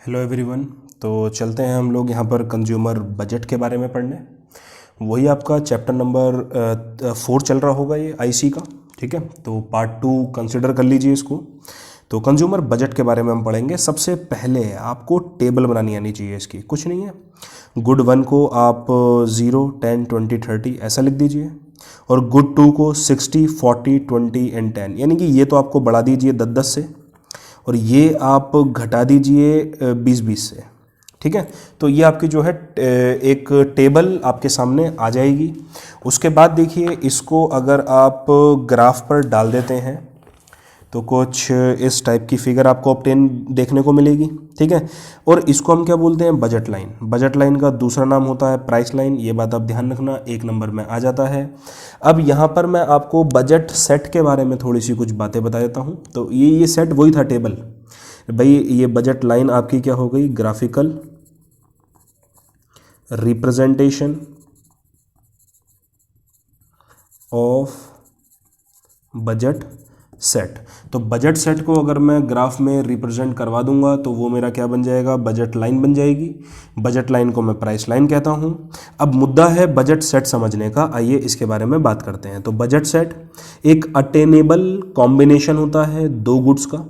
Hello everyone. तो चलते हैं हम लोग यहाँ पर कंज्यूमर बजट के बारे में पढ़ने। वही आपका चैप्टर नंबर 4 चल रहा होगा ये आईसी का। ठीक है, तो पार्ट 2 कंसिडर कर लीजिए इसको। तो कंज्यूमर बजट के बारे में हम पढ़ेंगे। सबसे पहले आपको टेबल बनानी आनी चाहिए इसकी, कुछ नहीं है। गुड 1 को आप 0, 10, 20, 30 ऐसा लिख दीजिए, और गुड 2 को 60, 40, 20 एंड 10, यानी कि ये तो आपको बढ़ा दीजिए 10-10 से, और ये आप घटा दीजिए 20-20 से। ठीक है, तो ये आपकी जो है एक टेबल आपके सामने आ जाएगी। उसके बाद देखिए, इसको अगर आप ग्राफ पर डाल देते हैं तो कुछ इस टाइप की फिगर आपको ऑब्टेन देखने को मिलेगी। ठीक है, और इसको हम क्या बोलते हैं? Budget line. बजट लाइन का दूसरा नाम होता है प्राइस लाइन। ये बात आप ध्यान रखना, 1 नंबर में आ जाता है। अब यहाँ पर मैं आपको बजट सेट के बारे में थोड़ी सी कुछ बातें बता देता हूँ। तो ये सेट वही था टेबल भाई। ये बजट लाइन आपकी क्या हो गई? Graphical representation of budget set. तो बजट सेट को अगर मैं ग्राफ में रिप्रेजेंट करवा दूंगा तो वो मेरा क्या बन जाएगा? बजट लाइन बन जाएगी। बजट लाइन को मैं प्राइस लाइन कहता हूं। अब मुद्दा है बजट सेट समझने का, आइए इसके बारे में बात करते हैं। तो बजट सेट एक अटेनेबल कॉम्बिनेशन होता है दो गुड्स का,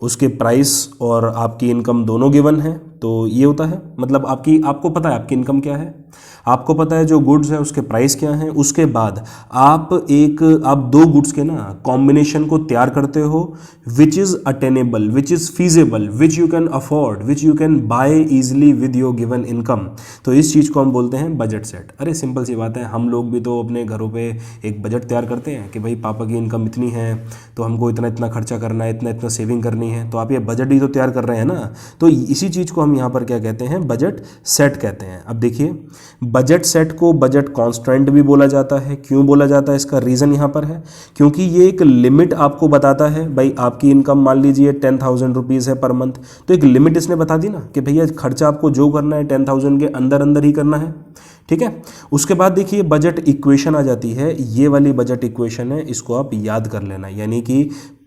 उसके प्राइस और आपकी इनकम दोनों गिवन है। तो ये होता है, मतलब आपको पता है आपकी इनकम क्या है, आपको पता है जो गुड्स है उसके प्राइस क्या हैं। उसके बाद आप दो गुड्स के ना कॉम्बिनेशन को तैयार करते हो, which is attainable, which is feasible, which you can afford, which you can buy easily with your given income. तो इस चीज़ को हम बोलते हैं बजट सेट। अरे सिंपल सी बात है, हम लोग भी तो अपने घरों पे एक बजट तैयार करते हैं कि भाई पापा की इनकम इतनी है तो हमको इतना इतना खर्चा करना है, इतना इतना सेविंग करनी है। तो आप ये बजट ही तो तैयार कर रहे हैं ना। तो इसी चीज़ को हम यहाँ पर क्या कहते हैं? बजट सेट कहते हैं। अब देखिए, बजट सेट को बजट कांस्टेंट भी बोला जाता है। क्यों बोला जाता है? इसका रीज़न यहाँ पर है क्योंकि ये एक लिमिट आपको बताता है। भाई आपकी इनकम मान लीजिए 10,000 रुपीज़ है पर मंथ, तो एक लिमिट इसने बता दी ना कि भैया खर्चा आपको जो करना है 10,000 के अंदर अंदर ही करना है। ठीक है, उसके बाद देखिए बजट इक्वेशन आ जाती है। ये वाली बजट इक्वेशन है, इसको आप याद कर लेना, यानी कि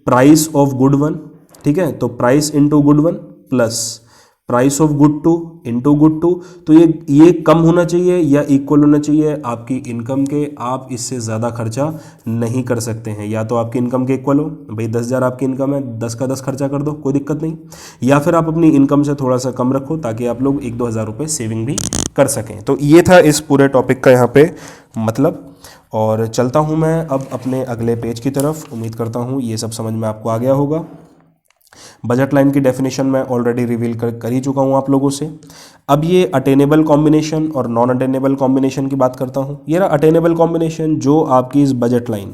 प्राइस ऑफ गुड 1। ठीक है, तो price into good 1 plus price of good 2 into good 2। तो ये कम होना चाहिए या इक्वल होना चाहिए आपकी इनकम के। आप इससे ज़्यादा खर्चा नहीं कर सकते हैं। या तो आपकी इनकम के इक्वल हो, भाई 10,000 आपकी इनकम है, 10 का 10 खर्चा कर दो, कोई दिक्कत नहीं। या फिर आप अपनी इनकम से थोड़ा सा कम रखो ताकि आप लोग 1-2 हज़ार रुपये सेविंग भी कर सकें। तो ये था इस पूरे टॉपिक का यहाँ पे मतलब। और चलता हूँ मैं अब अपने अगले पेज की तरफ। उम्मीद करता हूँ ये सब समझ में आपको आ गया होगा। बजट लाइन की डेफिनेशन मैं ऑलरेडी रिवील कर ही चुका हूँ आप लोगों से। अब ये अटेनेबल कॉम्बिनेशन और नॉन अटेनेबल कॉम्बिनेशन की बात करता हूँ। ये रहा अटेनेबल कॉम्बिनेशन, जो आपकी इस बजट लाइन,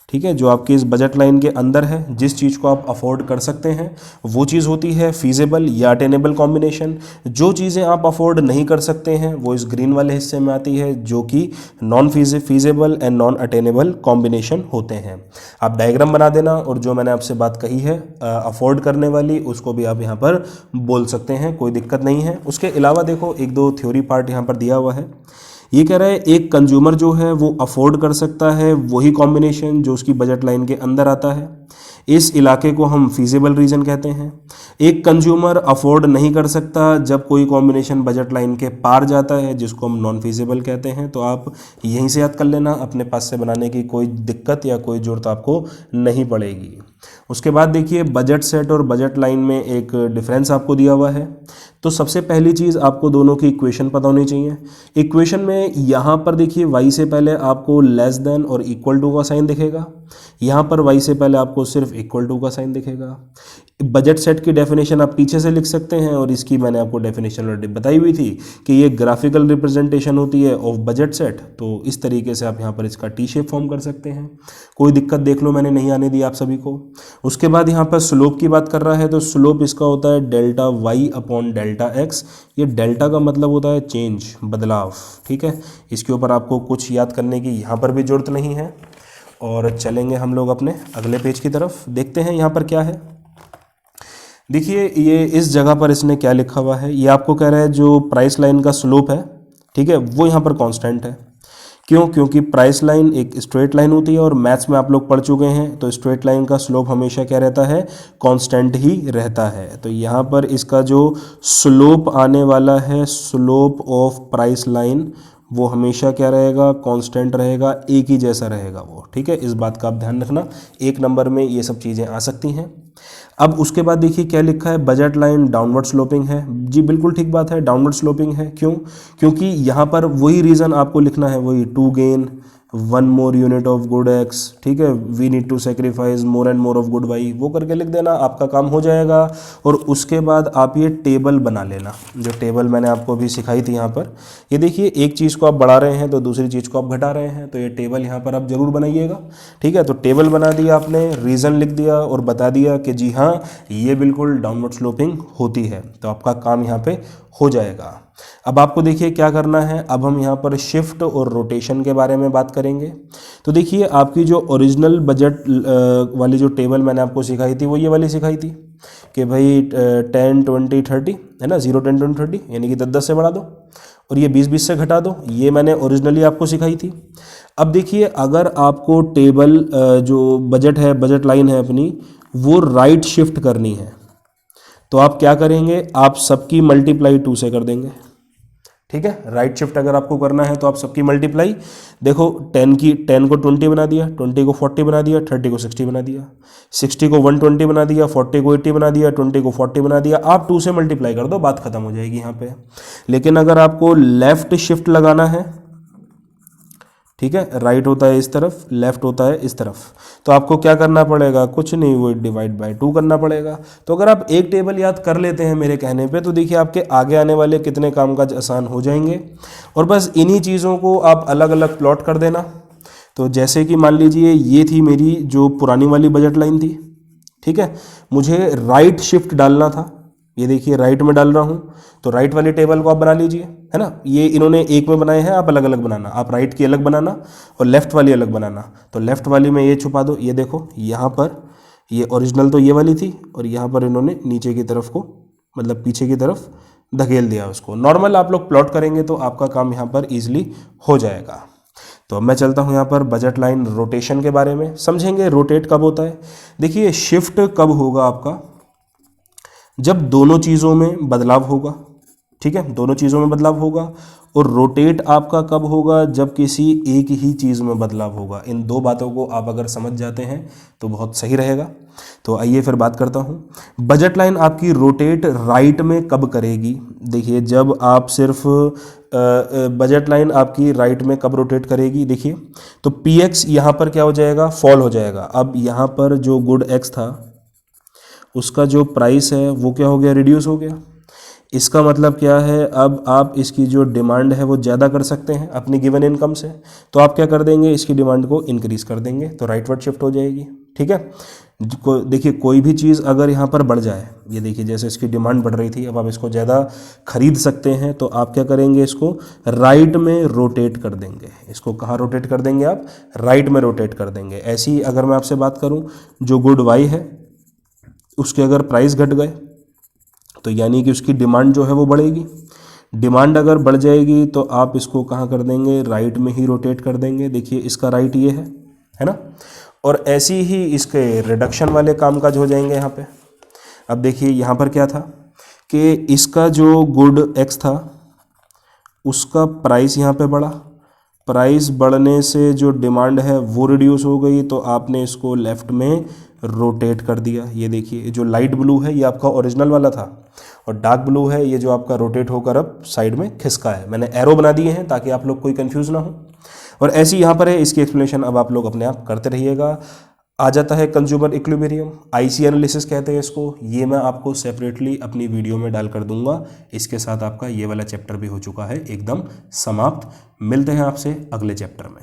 ठीक है, जो आपकी इस बजट लाइन के अंदर है, जिस चीज़ को आप अफोर्ड कर सकते हैं वो चीज़ होती है फीजेबल या अटेनेबल कॉम्बिनेशन। जो चीज़ें आप अफोर्ड नहीं कर सकते हैं वो इस ग्रीन वाले हिस्से में आती है, जो कि non feasible and non attainable combination होते हैं। आप डायग्राम बना देना, और जो मैंने आपसे बात कही है अफोर्ड करने वाली, उसको भी आप यहाँ पर बोल सकते हैं, कोई दिक्कत नहीं है। उसके अलावा देखो 1-2 थ्योरी पार्ट यहाँ पर दिया हुआ है। ये कह रहा है एक कंज्यूमर जो है वो अफोर्ड कर सकता है वही कॉम्बिनेशन जो उसकी बजट लाइन के अंदर आता है। इस इलाके को हम फीजिबल रीजन कहते हैं। एक कंज्यूमर अफोर्ड नहीं कर सकता जब कोई कॉम्बिनेशन बजट लाइन के पार जाता है, जिसको हम नॉन फीजिबल कहते हैं। तो आप यहीं से याद कर लेना, अपने पास से बनाने की कोई दिक्कत या कोई ज़रूरत आपको नहीं पड़ेगी। उसके बाद देखिए बजट सेट और बजट लाइन में एक डिफरेंस आपको दिया हुआ है। तो सबसे पहली चीज़ आपको दोनों की इक्वेशन पता होनी चाहिए। इक्वेशन में यहाँ पर देखिए y से पहले आपको लेस देन और इक्वल टू का साइन दिखेगा, यहाँ पर y से पहले आपको सिर्फ इक्वल टू का साइन दिखेगा। बजट सेट की डेफिनेशन आप पीछे से लिख सकते हैं, और इसकी मैंने आपको डेफिनेशन ऑलरेडी बताई हुई थी कि ये ग्राफिकल रिप्रेजेंटेशन होती है ऑफ बजट सेट। तो इस तरीके से आप यहाँ पर इसका टी शेप फॉर्म कर सकते हैं, कोई दिक्कत देख लो, मैंने नहीं आने दी आप सभी को। उसके बाद यहाँ पर स्लोप की बात कर रहा है, तो स्लोप इसका होता है delta Y upon delta X. ये डेल्टा का मतलब होता है चेंज, बदलाव। ठीक है, इसके ऊपर आपको कुछ याद करने की यहाँ पर भी जरूरत नहीं है। और चलेंगे हम लोग अपने अगले पेज की तरफ, देखते हैं यहाँ पर क्या है। देखिए ये इस जगह पर इसने क्या लिखा हुआ है, ये आपको कह रहा है जो प्राइस लाइन का स्लोप है, ठीक है, वो यहाँ पर कांस्टेंट है। क्यों? क्योंकि प्राइस लाइन एक स्ट्रेट लाइन होती है और मैथ्स में आप लोग पढ़ चुके हैं, तो स्ट्रेट लाइन का स्लोप हमेशा क्या रहता है? कांस्टेंट ही रहता है। तो यहाँ पर इसका जो स्लोप आने वाला है, स्लोप ऑफ प्राइस लाइन, वो हमेशा क्या रहेगा? कांस्टेंट रहेगा, एक ही जैसा रहेगा वो। ठीक है, इस बात का आप ध्यान रखना, 1 नंबर में ये सब चीज़ें आ सकती हैं। अब उसके बाद देखिए क्या लिखा है, बजट लाइन डाउनवर्ड स्लोपिंग है। जी बिल्कुल ठीक बात है, डाउनवर्ड स्लोपिंग है। क्यों? क्योंकि यहाँ पर वही रीज़न आपको लिखना है, वही to gain 1 more unit of good X, ठीक है, we need to sacrifice more and more of good Y, वो करके लिख देना, आपका काम हो जाएगा। और उसके बाद आप ये टेबल बना लेना, जो टेबल मैंने आपको अभी सिखाई थी यहाँ पर। ये देखिए, एक चीज़ को आप बढ़ा रहे हैं तो दूसरी चीज़ को आप घटा रहे हैं, तो ये टेबल यहाँ पर आप जरूर बनाइएगा। ठीक है, तो टेबल बना दिया आपने, रीज़न लिख दिया और बता दिया कि जी हाँ, ये बिल्कुल डाउनवर्ड स्लोपिंग होती है, तो आपका काम यहाँ पे हो जाएगा। अब आपको देखिए क्या करना है, अब हम यहाँ पर शिफ्ट और रोटेशन के बारे में बात करेंगे। तो देखिए, आपकी जो ओरिजिनल बजट वाली जो टेबल मैंने आपको सिखाई थी, वो ये वाली सिखाई थी कि भाई 10 20 30 है ना, 0 10 20 30, यानी कि 10 से बढ़ा दो और ये 20 20 से घटा दो। ये मैंने ओरिजिनली आपको सिखाई थी। अब देखिए, अगर आपको टेबल जो बजट है, बजट लाइन है अपनी, वो राइट शिफ्ट करनी है, तो आप क्या करेंगे? आप सबकी मल्टीप्लाई 2 से कर देंगे। ठीक है, राइट शिफ्ट अगर आपको करना है तो आप सबकी मल्टीप्लाई, देखो 10 को 20 बना दिया, 20 को 40 बना दिया, 30 को 60 बना दिया, 60 को 120 बना दिया, 40 को 80 बना दिया, 20 को 40 बना दिया। आप 2 से मल्टीप्लाई कर दो, बात खत्म हो जाएगी यहाँ पे। लेकिन अगर आपको लेफ्ट शिफ्ट लगाना है, ठीक है, राइट होता है इस तरफ, लेफ्ट होता है इस तरफ, तो आपको क्या करना पड़ेगा? कुछ नहीं, वो डिवाइड बाय 2 करना पड़ेगा। तो अगर आप एक टेबल याद कर लेते हैं मेरे कहने पे, तो देखिए आपके आगे आने वाले कितने कामकाज आसान हो जाएंगे। और बस इन्हीं चीज़ों को आप अलग अलग प्लॉट कर देना। तो जैसे कि मान लीजिए ये थी मेरी जो पुरानी वाली बजट लाइन थी, ठीक है, मुझे राइट शिफ्ट डालना था, ये देखिए राइट में डाल रहा हूँ, तो राइट वाली टेबल को आप बना लीजिए, है ना। ये इन्होंने एक में बनाए हैं, आप अलग अलग बनाना, आप राइट की अलग बनाना और लेफ्ट वाली अलग बनाना। तो लेफ्ट वाली में ये छुपा दो, ये देखो यहाँ पर ये ओरिजिनल तो ये वाली थी और यहाँ पर इन्होंने नीचे की तरफ को, मतलब पीछे की तरफ धकेल दिया उसको। नॉर्मल आप लोग प्लॉट करेंगे तो आपका काम यहाँ पर ईजिली हो जाएगा। तो अब मैं चलता हूँ यहाँ पर बजट लाइन रोटेशन के बारे में समझेंगे। रोटेट कब होता है? देखिए, शिफ्ट कब होगा आपका? जब दोनों चीज़ों में बदलाव होगा, ठीक है, दोनों चीज़ों में बदलाव होगा। और रोटेट आपका कब होगा? जब किसी एक ही चीज़ में बदलाव होगा। इन दो बातों को आप अगर समझ जाते हैं तो बहुत सही रहेगा। तो आइए फिर बात करता हूँ, बजट लाइन आपकी रोटेट राइट में कब करेगी? देखिए, जब आप सिर्फ बजट लाइन आपकी राइट में कब रोटेट करेगी? देखिए, तो पी एक्स यहाँ पर क्या हो जाएगा? फॉल हो जाएगा। अब यहाँ पर जो गुड एक्स था उसका जो प्राइस है वो क्या हो गया? रिड्यूस हो गया। इसका मतलब क्या है? अब आप इसकी जो डिमांड है वो ज़्यादा कर सकते हैं अपनी गिवन इनकम से, तो आप क्या कर देंगे? इसकी डिमांड को इंक्रीज़ कर देंगे, तो राइटवर्ड शिफ्ट हो जाएगी। ठीक है, देखिए कोई भी चीज़ अगर यहाँ पर बढ़ जाए, ये देखिए जैसे इसकी डिमांड बढ़ रही थी, अब आप इसको ज़्यादा खरीद सकते हैं, तो आप क्या करेंगे? इसको राइट में रोटेट कर देंगे। इसको कहाँ रोटेट कर देंगे? आप राइट में रोटेट कर देंगे। ऐसी अगर मैं आपसे बात करूँ, जो गुड वाई है उसके अगर प्राइस घट गए तो यानी कि उसकी डिमांड जो है वो बढ़ेगी। डिमांड अगर बढ़ जाएगी तो आप इसको कहाँ कर देंगे? राइट में ही रोटेट कर देंगे। देखिए इसका राइट ये है ना। और ऐसी ही इसके रिडक्शन वाले कामकाज हो जाएंगे यहाँ पे। अब देखिए यहाँ पर क्या था कि इसका जो गुड एक्स था उसका प्राइस यहाँ पे बढ़ा, प्राइस बढ़ने से जो डिमांड है वो रिड्यूस हो गई, तो आपने इसको लेफ़्ट में रोटेट कर दिया। ये देखिए जो लाइट ब्लू है ये आपका ओरिजिनल वाला था और डार्क ब्लू है ये जो आपका रोटेट होकर अब साइड में खिसका है। मैंने एरो बना दिए हैं ताकि आप लोग कोई कंफ्यूज ना हो। और ऐसी यहाँ पर है, इसकी एक्सप्लेनेशन अब आप लोग अपने आप करते रहिएगा। आ जाता है कंज्यूमर इक्विलिब्रियम, आईसी एनालिसिस कहते हैं इसको। ये मैं आपको सेपरेटली अपनी वीडियो में डाल कर दूंगा। इसके साथ आपका ये वाला चैप्टर भी हो चुका है एकदम समाप्त। मिलते हैं आपसे अगले चैप्टर में।